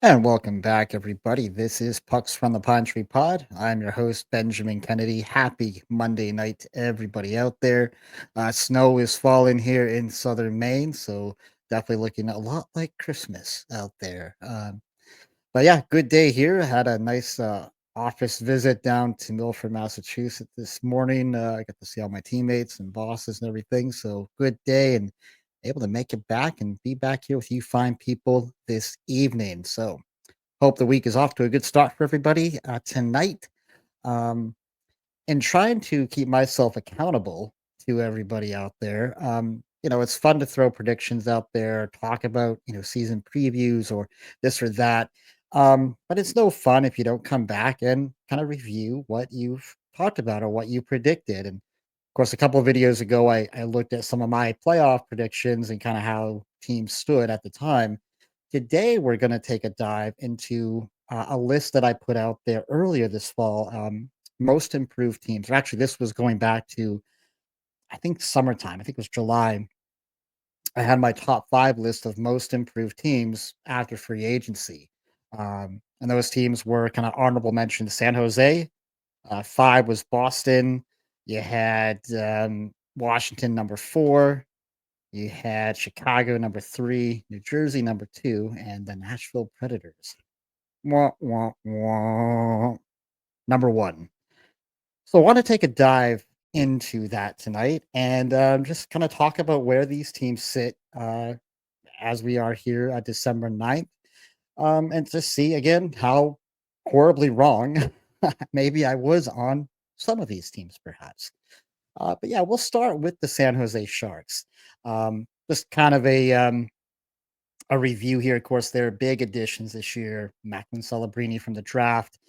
And welcome back, everybody. This is Pucks from the Pine Tree Pod. I'm your host, Benjamin Kennedy. Happy Monday night to everybody out there. Snow is falling here in southern Maine, so definitely looking a lot like Christmas out there. But yeah, good day here. I had a nice office visit down to Milford, Massachusetts this morning. I got to see all my teammates and bosses and everything. So good day and able to make it back and be back here with you fine people this evening. So hope the week is off to a good start for everybody tonight. Um, and trying to keep myself accountable to everybody out there. It's fun to throw predictions out there, talk about, season previews or this or that. But it's no fun if you don't come back and kind of review what you've talked about or what you predicted. And of course, a couple of videos ago, I looked at some of my playoff predictions and kind of how teams stood at the time. Today, we're going to take a dive into a list that I put out there earlier this fall. Most improved teams. Or actually, this was going back to, I think, summertime. I think it was July. I had my top five list of most improved teams after free agency. And those teams were kind of honorable mention San Jose. Five was Boston. You had Washington number four. You had Chicago number three, New Jersey number two, and the Nashville Predators. Wah, wah, wah. Number one. So I want to take a dive into that tonight and just kind of talk about where these teams sit as we are here at December 9th, and to see again how horribly wrong maybe I was on some of these teams, perhaps. But yeah, we'll start with the San Jose Sharks. Just kind of a review here. Of course, there are big additions this year. Macklin Celebrini from the draft.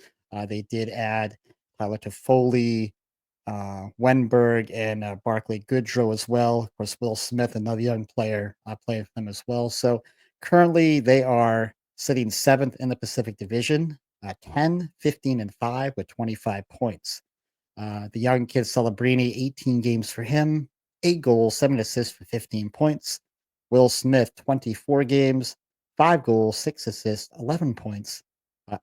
They did add Tyler Toffoli, Wenberg, and Barclay Goodrow as well. Of course, Will Smith, another young player, playing for them as well. So currently, they are sitting seventh in the Pacific Division, 10, 15, and 5 with 25 points. The young kid Celebrini, 18 games for him, 8 goals, 7 assists for 15 points. Will Smith, 24 games, 5 goals, 6 assists, 11 points.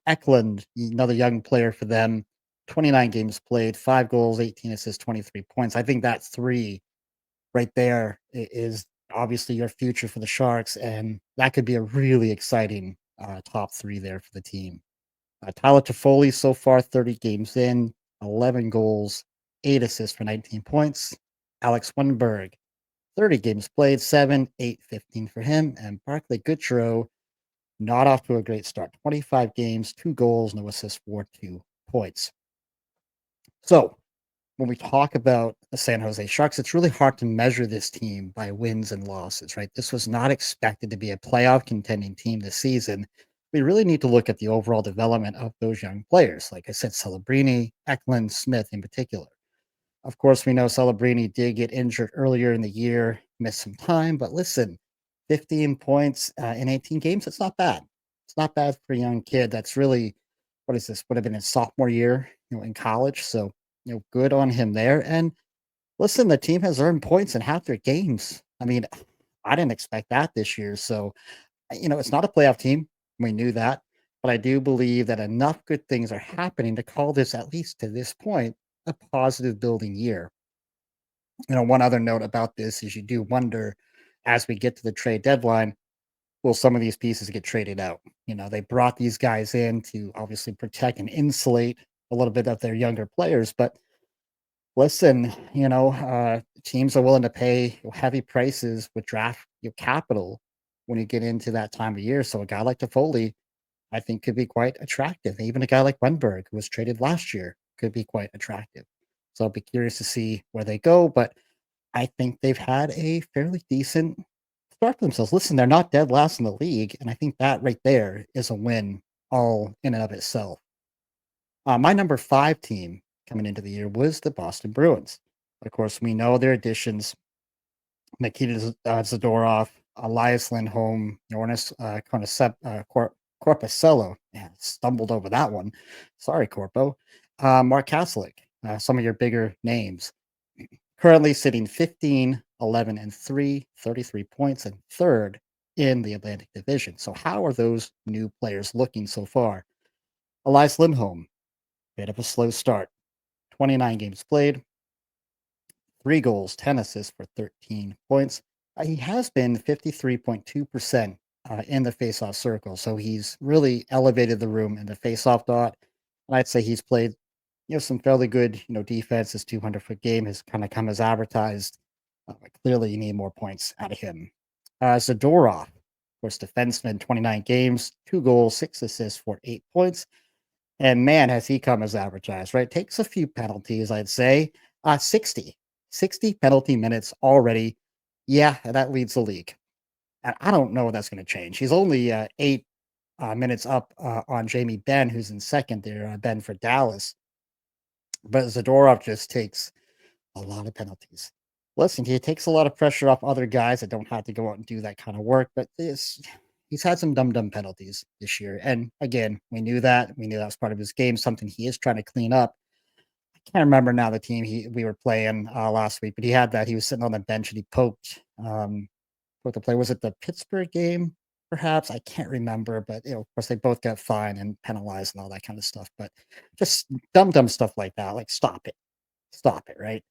Eklund, another young player for them, 29 games played, 5 goals, 18 assists, 23 points. I think that three right there is obviously your future for the Sharks, and that could be a really exciting top three there for the team. Tyler Toffoli so far 30 games in, 11 goals, 8 assists for 19 points. Alex Wenberg, 30 games played, 7, 8, 15 for him. And Barclay Goodrow, not off to a great start. 25 games, 2 goals, no assists for 2 points. So when we talk about the San Jose Sharks, it's really hard to measure this team by wins and losses, right? This was not expected to be a playoff contending team this season. We really need to look at the overall development of those young players. Like I said, Celebrini, Eklund, Smith in particular. Of course, we know Celebrini did get injured earlier in the year, missed some time, but listen, 15 points in 18 games, it's not bad. It's not bad for a young kid. That's really, what is this? Would have been his sophomore year, in college. So, good on him there. And listen, the team has earned points in half their games. I mean, I didn't expect that this year. So, it's not a playoff team. We knew that. But I do believe that enough good things are happening to call this, at least to this point, a positive building year. One other note about this is you do wonder as we get to the trade deadline, will some of these pieces get traded out? They brought these guys in to obviously protect and insulate a little bit of their younger players, but listen, teams are willing to pay heavy prices with draft your capital when you get into that time of year. So a guy like Toffoli, I think, could be quite attractive. Even a guy like Wenberg, who was traded last year, could be quite attractive. So I'll be curious to see where they go. But I think they've had a fairly decent start for themselves. Listen, they're not dead last in the league, and I think that right there is a win all in and of itself. My number five team coming into the year was the Boston Bruins. Of course, we know their additions: Nikita Zadorov, Elias Lindholm, Jonas Corposello. Man, stumbled over that one. Sorry, Corpo. Mark Kaslik, some of your bigger names. Currently sitting 15, 11, and 3, 33 points, and third in the Atlantic Division. So, how are those new players looking so far? Elias Lindholm, bit of a slow start. 29 games played, 3 goals, 10 assists for 13 points. He has been 53.2% in the faceoff circle. So he's really elevated the room in the faceoff dot. And I'd say he's played, some fairly good, defense. His 200-foot game has kind of come as advertised. Clearly, you need more points out of him. Zadorov, of course, defenseman, 29 games, 2 goals, 6 assists for 8 points. And man, has he come as advertised, right? Takes a few penalties, I'd say. 60 penalty minutes already. Yeah, that leads the league. And I don't know if that's going to change. He's only 8 minutes up on Jamie Benn, who's in second there, Ben for Dallas. But Zadorov just takes a lot of penalties. Listen, he takes a lot of pressure off other guys that don't have to go out and do that kind of work. But he's had some dumb penalties this year. And again, we knew that. We knew that was part of his game, something he is trying to clean up. I can't remember now the team we were playing last week, but he had that. He was sitting on the bench and he poked the play. Was it the Pittsburgh game? Perhaps I can't remember, but of course they both got fined and penalized and all that kind of stuff. But just dumb stuff like that. Like stop it, right?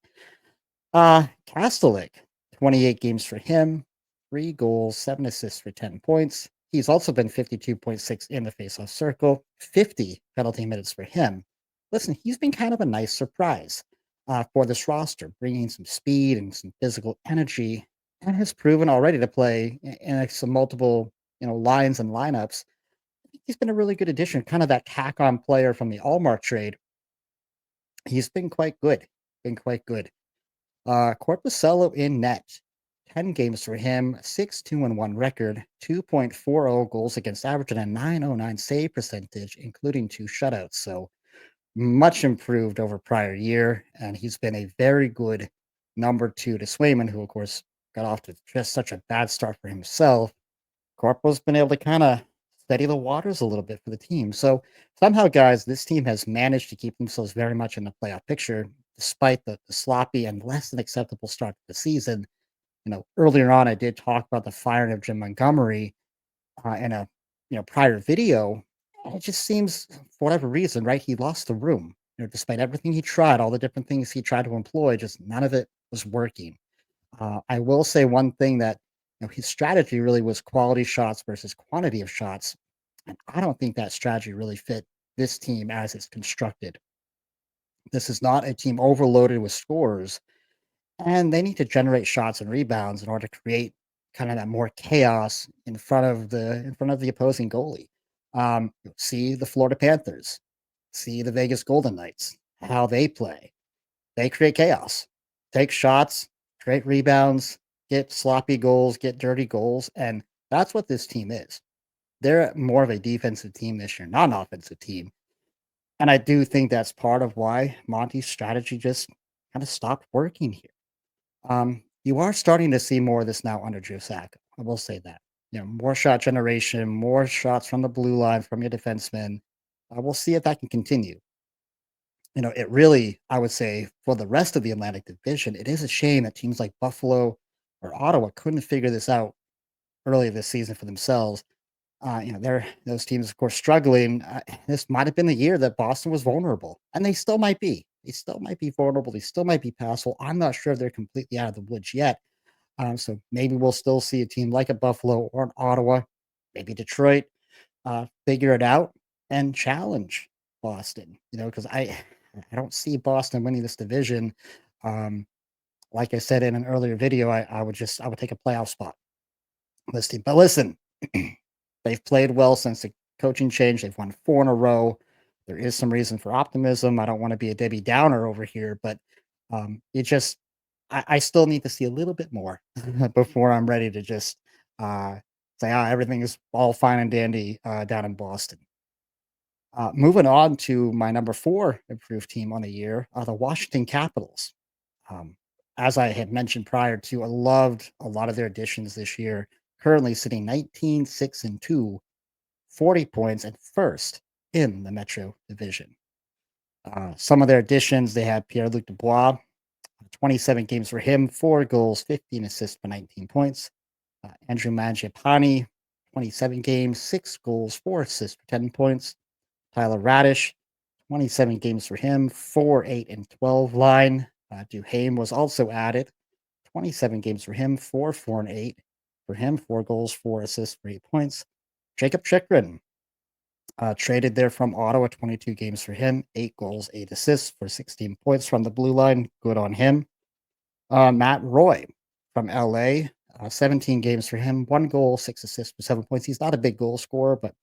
Kastelik, 28 games for him, 3 goals, 7 assists for 10 points. He's also been 52.6 in the faceoff circle, 50 penalty minutes for him. Listen, he's been kind of a nice surprise for this roster, bringing some speed and some physical energy, and has proven already to play in some multiple, lines and lineups. He's been a really good addition, kind of that tack-on player from the Allmark trade. He's been quite good. Been quite good. Corpuscello in net. 10 games for him, 6-2-1 record, 2.40 goals against average, and a 909 save percentage, including 2 shutouts. So much improved over prior year. And he's been a very good number two to Swayman, who, of course, got off to just such a bad start for himself. Corpo's been able to kind of steady the waters a little bit for the team. So somehow, guys, this team has managed to keep themselves very much in the playoff picture, despite the sloppy and less than acceptable start to the season. Earlier on, I did talk about the firing of Jim Montgomery in a prior video. And it just seems, for whatever reason, right, he lost the room. Despite everything he tried, all the different things he tried to employ, just none of it was working. I will say one thing that his strategy really was quality shots versus quantity of shots, and I don't think that strategy really fit this team as it's constructed. This is not a team overloaded with scores, and they need to generate shots and rebounds in order to create kind of that more chaos in front of the opposing goalie. See the Florida Panthers, see the Vegas Golden Knights, how they play. They create chaos, take shots, create rebounds, get sloppy goals, get dirty goals, and that's what this team is. They're more of a defensive team this year, not an offensive team. And I do think that's part of why Monty's strategy just kind of stopped working here. You are starting to see more of this now under Drew Sack. I will say that. More shot generation, more shots from the blue line from your defensemen. We'll see if that can continue. It really, I would say, for the rest of the Atlantic Division, it is a shame that teams like Buffalo or Ottawa couldn't figure this out earlier this season for themselves. They're those teams, of course, struggling. This might have been the year that Boston was vulnerable, and they still might be. They still might be vulnerable. They still might be passable. I'm not sure if they're completely out of the woods yet. So maybe we'll still see a team like a Buffalo or an Ottawa, maybe Detroit, figure it out and challenge Boston. Because I don't see Boston winning this division. Um, like I said in an earlier video, I would take a playoff spot this team. But listen, they've played well since the coaching change. They've won 4 in a row. There is some reason for optimism. I don't want to be a Debbie Downer over here, but it just I still need to see a little bit more before I'm ready to just say, everything is all fine and dandy down in Boston. Moving on to my number four improved team on the year, the Washington Capitals. Um, as I had mentioned prior to, I loved a lot of their additions this year. Currently sitting 19-6-2, 40 points and first in the Metro Division. Some of their additions, they had Pierre-Luc Dubois, 27 games for him, 4 goals, 15 assists for 19 points. Andrew Mangiapane, 27 games, 6 goals, 4 assists for 10 points. Tyler Radish, 27 games for him, 4, 8, and 12 line. Duhaime was also added, 27 games for him, 4, 4, and 8 for him, 4 goals, 4 assists for 8 points. Jacob Chikrin, traded there from Ottawa, 22 games for him, 8 goals, 8 assists for 16 points from the blue line. Good on him. Matt Roy from LA, 17 games for him, 1 goal, 6 assists for 7 points. He's not a big goal scorer, but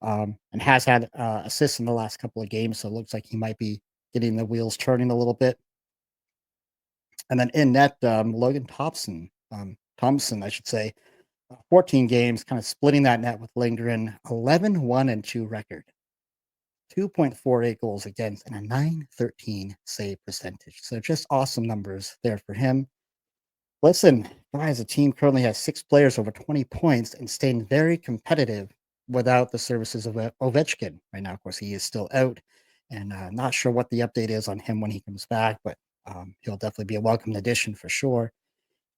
and has had assists in the last couple of games, so it looks like he might be getting the wheels turning a little bit. And then in net, Logan Thompson, I should say, 14 games, kind of splitting that net with Lindgren, 11, 1, and 2 record, 2.48 goals against, and a 913 save percentage. So just awesome numbers there for him. Listen, guys, the team currently has 6 players over 20 points and staying very competitive without the services of Ovechkin right now. Of course, he is still out, and not sure what the update is on him when he comes back, but he'll definitely be a welcome addition for sure.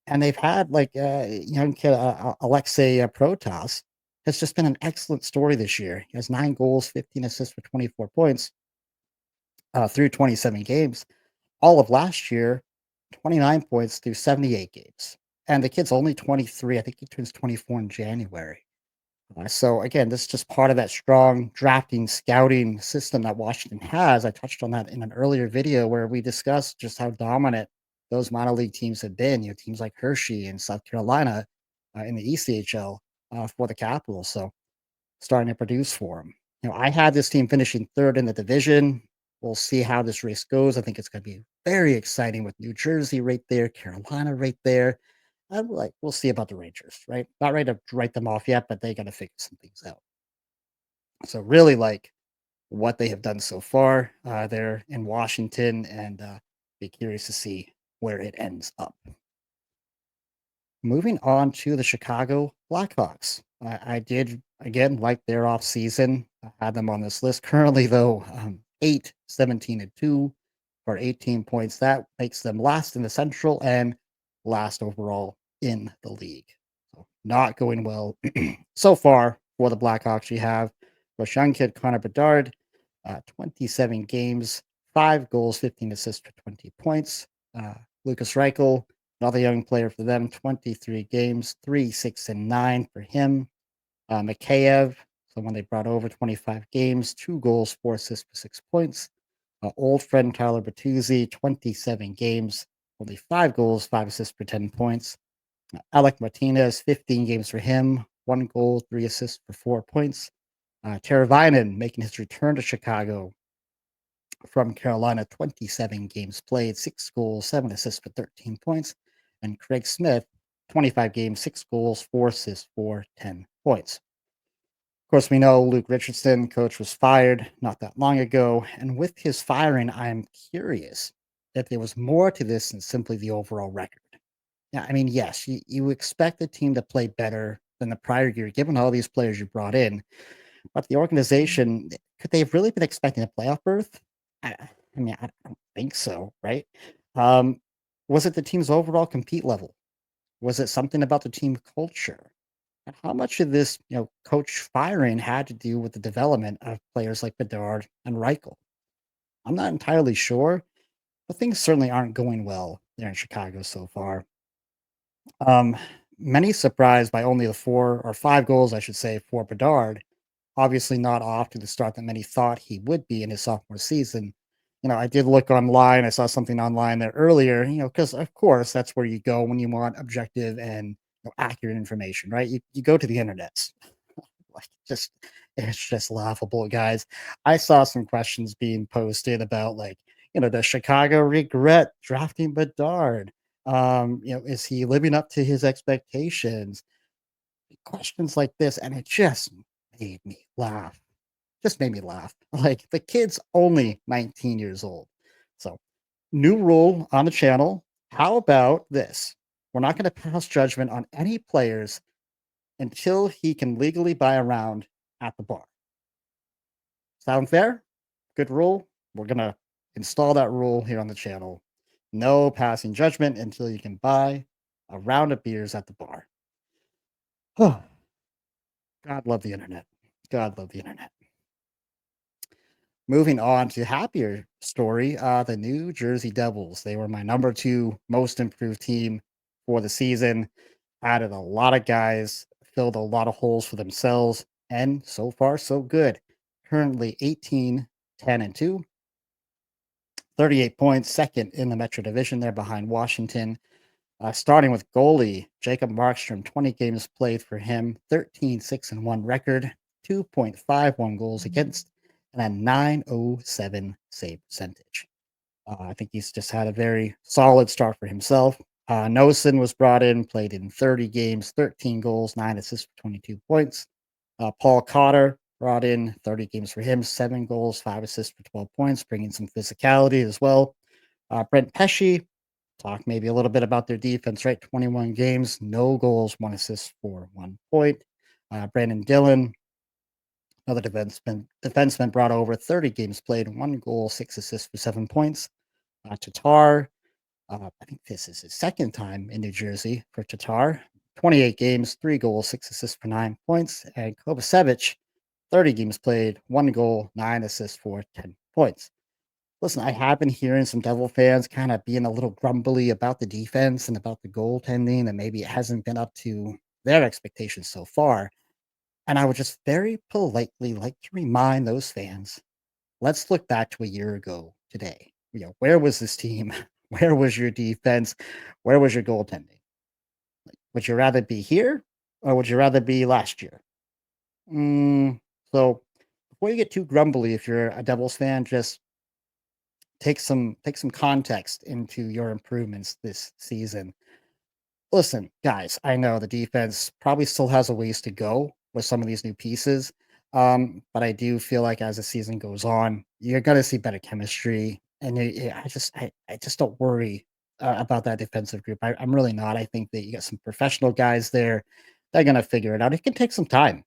And they've had like young kid Alexei Protas has just been an excellent story this year. He has 9 goals, 15 assists for 24 points through 27 games. All of last year, 29 points through 78 games. And the kid's only 23. I think he turns 24 in January. So again, this is just part of that strong drafting scouting system that Washington has. I touched on that in an earlier video where we discussed just how dominant those minor league teams have been. Teams like Hershey and South Carolina in the ECHL for the Capitals. So starting to produce for them. I had this team finishing third in the division. We'll see how this race goes. I think it's going to be very exciting with New Jersey right there, Carolina right there. I'm like, we'll see about the Rangers, right? Not ready to write them off yet, but they got to figure some things out. So really like what they have done so far there in Washington, and be curious to see where it ends up. Moving on to the Chicago Blackhawks. I did again like their off season. I had them on this list. Currently, though, 8, 17, and 2 for 18 points. That makes them last in the Central and last overall in the league. So not going well so far for the Blackhawks. You have young kid Connor Bedard, 27 games, 5 goals, 15 assists for 20 points. Lucas Reichel, another young player for them, 23 games, 3, 6, and 9 for him. Mikheyev, someone they brought over, 25 games, 2 goals, 4 assists for 6 points. Old friend Tyler Bertuzzi, 27 games, only 5 goals, 5 assists for 10 points. Alec Martinez, 15 games for him, 1 goal, 3 assists for 4 points. Teravainen making his return to Chicago from Carolina, 27 games played, 6 goals, 7 assists for 13 points. And Craig Smith, 25 games, 6 goals, 4 assists for 10 points. Of course, we know Luke Richardson, coach, was fired not that long ago. And with his firing, I'm curious if there was more to this than simply the overall record. Yeah, I mean, yes, you expect the team to play better than the prior year, given all these players you brought in. But the organization, could they have really been expecting a playoff berth? I, I mean, I don't think so, right? Um, was it the team's overall compete level? Was it something about the team culture? And how much of this, coach firing had to do with the development of players like Bedard and Reichel? I'm not entirely sure, but things certainly aren't going well there in Chicago so far. Um, Many surprised by only the 4 or 5 goals, I should say, for Bedard. Obviously, not off to the start that many thought he would be in his sophomore season. I did look online. I saw something online there earlier, because of course that's where you go when you want objective and accurate information, right? You go to the internet. Like, just it's just laughable, guys. I saw some questions being posted about like, does Chicago regret drafting Bedard? Is he living up to his expectations? Questions like this, and it just made me laugh. Just made me laugh. Like, the kid's only 19 years old. So, new rule on the channel. How about this? We're not going to pass judgment on any players until he can legally buy a round at the bar. Sound fair? Good rule. We're going to install that rule here on the channel. No passing judgment until you can buy a round of beers at the bar. Oh, God love the internet. God love the internet. Moving on to happier story, the New Jersey Devils. They were my number two most improved team for the season. Added a lot of guys, filled a lot of holes for themselves, and so far so good. Currently 18, 10, and 2, 38 points, second in the Metro Division. They're behind Washington. Starting with goalie Jacob Markstrom, 20 games played for him, 13-6-1 record, 2.51 goals against, and a 907 save percentage. I think he's just had a very solid start for himself. Nosen was brought in, played in 30 games, 13 goals, 9 assists for 22 points. Paul Cotter brought in 30 games for him, 7 goals, 5 assists for 12 points, bringing some physicality as well. Brent Pesce, talk maybe a little bit about their defense, right? 21 games, no goals, 1 assist for 1 point. Brandon Dillon, another defenseman brought over 30 games played, 1 goal, 6 assists for 7 points. Tatar, I think this is his second time in New Jersey for Tatar. 28 games, 3 goals, 6 assists for 9 points. And Kovacevic, 30 games played, 1 goal, 9 assists for 10 points. Listen, I have been hearing some Devil fans kind of being a little grumbly about the defense and about the goaltending, and maybe it hasn't been up to their expectations so far. And I would just very politely like to remind those fans, let's look back to a year ago today. Where was this team? Where was your defense? Where was your goaltending? Would you rather be here or would you rather be last year? Mm, so before you get too grumbly, if you're a Devils fan, just take some context into your improvements this season. Listen, guys, I know the defense probably still has a ways to go with some of these new pieces. But I do feel like as the season goes on, you're gonna see better chemistry. And I just don't worry about that defensive group. I'm really not. I think that you got some professional guys there. They're gonna figure it out. It can take some time.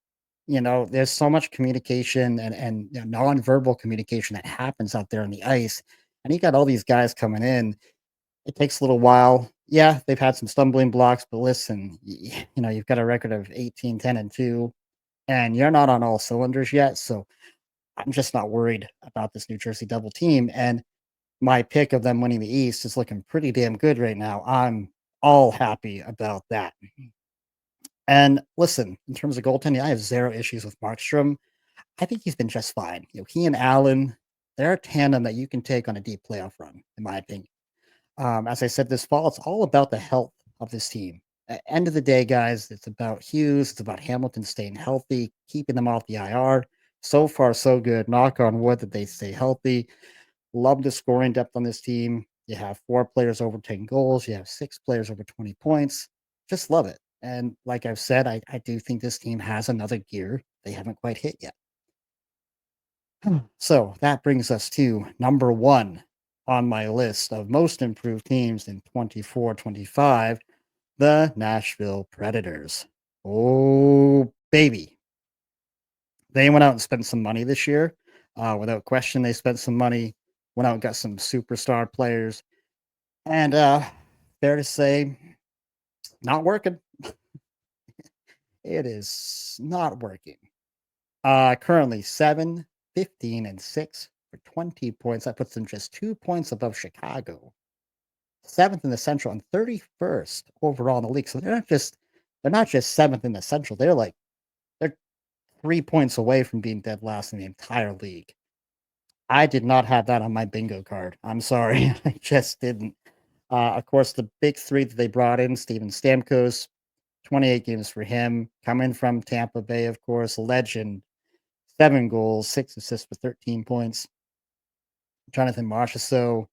There's so much communication and nonverbal communication that happens out there on the ice. And you got all these guys coming in, it takes a little while. Yeah, they've had some stumbling blocks, but listen, you've got a record of 18, 10, and 2, and you're not on all cylinders yet. So I'm just not worried about this New Jersey Devil team. And my pick of them winning the East is looking pretty damn good right now. I'm all happy about that. And listen, in terms of goaltending, I have zero issues with Markstrom. I think he's been just fine. He and Allen, they're a tandem that you can take on a deep playoff run, in my opinion. As I said this fall, it's all about the health of this team. At end of the day, guys, it's about Hughes, it's about Hamilton staying healthy, keeping them off the IR. So far, so good. Knock on wood that they stay healthy. Love the scoring depth on this team. You have 4 players over 10 goals. You have 6 players over 20 points. Just love it. And like I've said, I do think this team has another gear they haven't quite hit yet. So that brings us to number one on my list of most improved teams in 24-25, the Nashville Predators. Oh, baby. They went out and spent some money this year. Without question, they spent some money, went out and got some superstar players. And fair to say, not working. It is not working. Currently 7, 15, and 6 for 20 points. That puts them just 2 points above Chicago. Seventh in the Central and 31st overall in the league. So they're not just seventh in the Central. They're 3 points away from being dead last in the entire league. I did not have that on my bingo card. I'm sorry. I just didn't. Of course, the big three that they brought in, Steven Stamkos, 28 games for him. Coming from Tampa Bay, of course, legend, 7 goals, 6 assists for 13 points. Jonathan Marchessault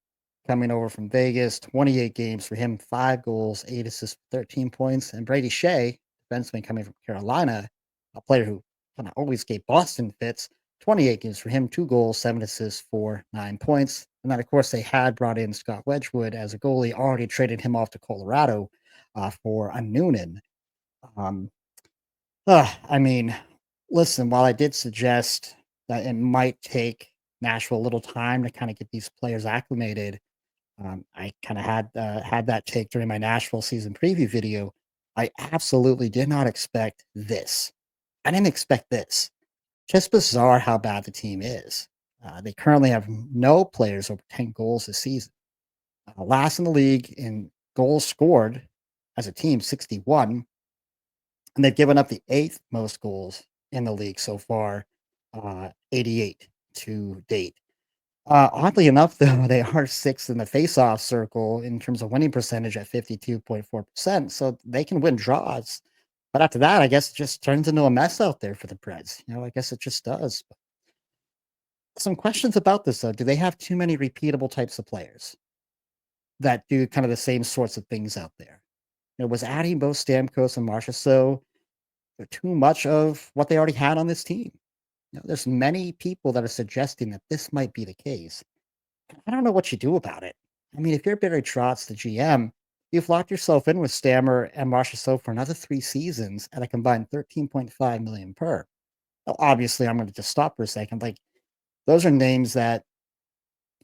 coming over from Vegas, 28 games for him, 5 goals, 8 assists, 13 points. And Brady Shea, defenseman coming from Carolina, a player who kind of always gave Boston fits, 28 games for him, 2 goals, 7 assists for 9 points. And then, of course, they had brought in Scott Wedgwood as a goalie, already traded him off to Colorado for a Noonan. Um, I mean, listen, while I did suggest that it might take Nashville a little time to kind of get these players acclimated, I kind of had that take during my Nashville season preview video. I absolutely did not expect this. I didn't expect this. Just bizarre how bad the team is. They currently have no players over 10 goals this season. Last in the league in goals scored as a team, 61, and they've given up the eighth most goals in the league so far, 88 to date. Oddly enough, though, they are sixth in the faceoff circle in terms of winning percentage at 52.4%. So they can win draws. But after that, I guess it just turns into a mess out there for the Preds. I guess it just does. Some questions about this, though. Do they have too many repeatable types of players that do kind of the same sorts of things out there? Was adding both Stamkos and Marcia so too much of what they already had on this team? There's many people that are suggesting that this might be the case. I don't know what you do about it. I mean, if you're Barry Trotz, the GM, you've locked yourself in with Stammer and Marchessault for another 3 seasons at a combined 13.5 million per. Now, obviously, I'm going to just stop for a second. Like, those are names that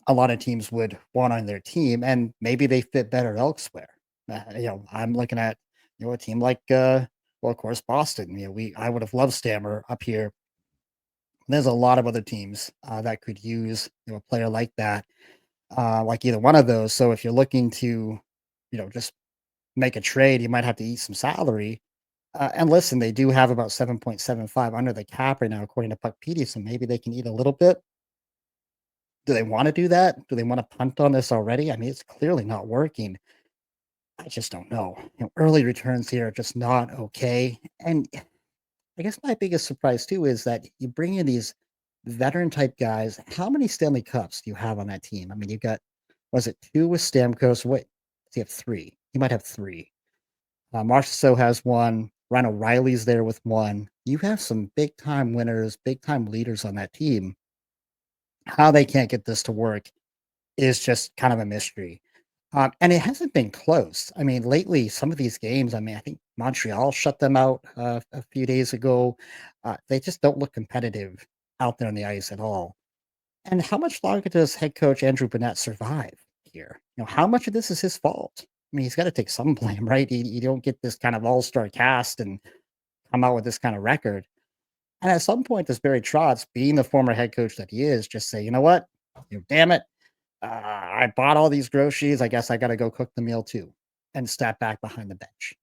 a lot of teams would want on their team, and maybe they fit better elsewhere. I'm looking at a team like, well, of course, Boston. I would have loved Stammer up here. There's a lot of other teams that could use a player like that, like either one of those. So if you're looking to, just make a trade, you might have to eat some salary. And listen, they do have about 7.75 under the cap right now, according to Puck Petey. So maybe they can eat a little bit. Do they want to do that? Do they want to punt on this already? I mean, it's clearly not working. I just don't know. Early returns here are just not okay. And I guess my biggest surprise too is that you bring in these veteran type guys. How many Stanley Cups do you have on that team? I mean, you've got, was it two with Stamkos? Wait, does he have three? He might have three. Marchessault has one. Ryan O'Reilly's there with one. You have some big time winners, big time leaders on that team. How they can't get this to work is just kind of a mystery. And it hasn't been close. I mean, lately, some of these games, I mean, I think Montreal shut them out a few days ago. They just don't look competitive out there on the ice at all. And how much longer does head coach Andrew Burnett survive here? How much of this is his fault? I mean, he's got to take some blame, right? You don't get this kind of all-star cast and come out with this kind of record. And at some point, does Barry Trotz, being the former head coach that he is, just say, you know what? Damn it. I bought all these groceries. I guess I got to go cook the meal too and step back behind the bench.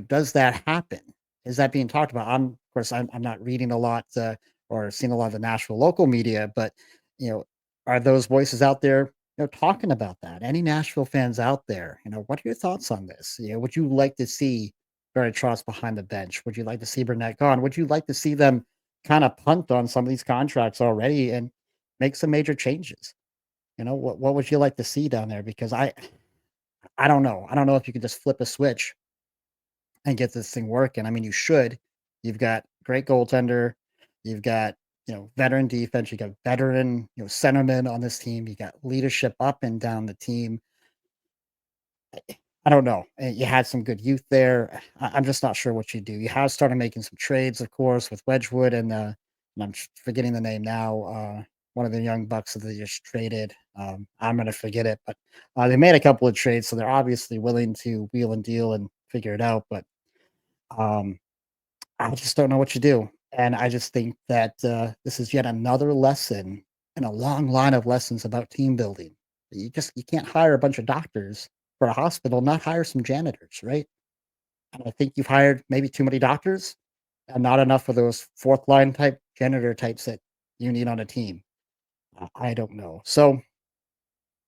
Does that happen? Is that being talked about? Of course, I'm not reading a lot or seeing a lot of the Nashville local media, but you know, are those voices out there, talking about that? Any Nashville fans out there, what are your thoughts on this? Would you like to see Barry Trotz behind the bench? Would you like to see Burnett gone? Would you like to see them kind of punt on some of these contracts already and make some major changes? What would you like to see down there? Because I don't know. I don't know if you can just flip a switch and get this thing working. I mean, you should. You've got great goaltender. You've got, veteran defense. You got veteran, centermen on this team. You got leadership up and down the team. I don't know. You had some good youth there. I'm just not sure what you do. You have started making some trades, of course, with Wedgwood and I'm forgetting the name now. One of the young bucks that they just traded. I'm gonna forget it, but they made a couple of trades, so they're obviously willing to wheel and deal and figure it out. But um, I just don't know what you do, and I just think that this is yet another lesson in a long line of lessons about team building. You can't hire a bunch of doctors for a hospital, not hire some janitors, right? And I think you've hired maybe too many doctors and not enough of those fourth line type janitor types that you need on a team. I don't know. So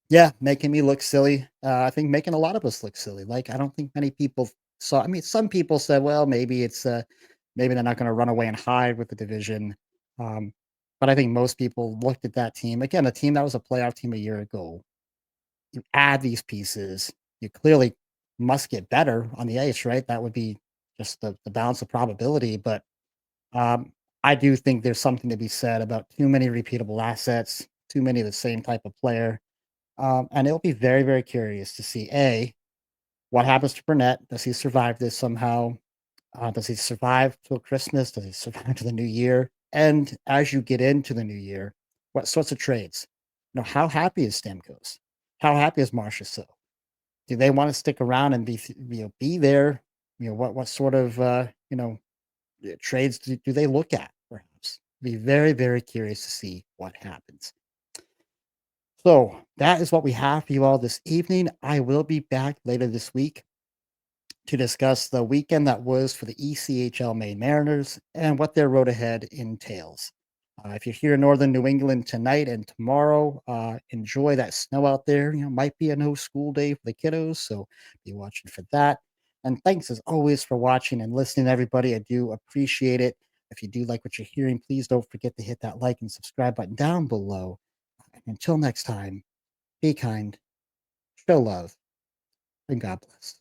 yeah, making me look silly. I think making a lot of us look silly. Like I don't think many people saw. I mean, some people said, well, maybe maybe they're not going to run away and hide with the division. Um, but I think most people looked at that team again, a team that was a playoff team a year ago. You add these pieces, you clearly must get better on the ice, right? That would be just the balance of probability. But um, I do think there's something to be said about too many repeatable assets, too many of the same type of player. And it'll be very, very curious to see what happens to Burnett. Does he survive this somehow? Does he survive till Christmas? Does he survive to the new year? And as you get into the new year, what sorts of trades? How happy is Stamkos? How happy is Marcia? So, do they want to stick around and be there What sort of trades do they look at? Perhaps be very very curious to see what happens. So that is what we have for you all this evening. I will be back later this week to discuss the weekend that was for the ECHL Maine Mariners and what their road ahead entails. If you're here in northern New England tonight and tomorrow, enjoy that snow out there. Might be a no school day for the kiddos, so be watching for that. And thanks as always for watching and listening, everybody. I do appreciate it. If you do like what you're hearing, please don't forget to hit that like and subscribe button down below. And until next time, be kind, show love, and God bless.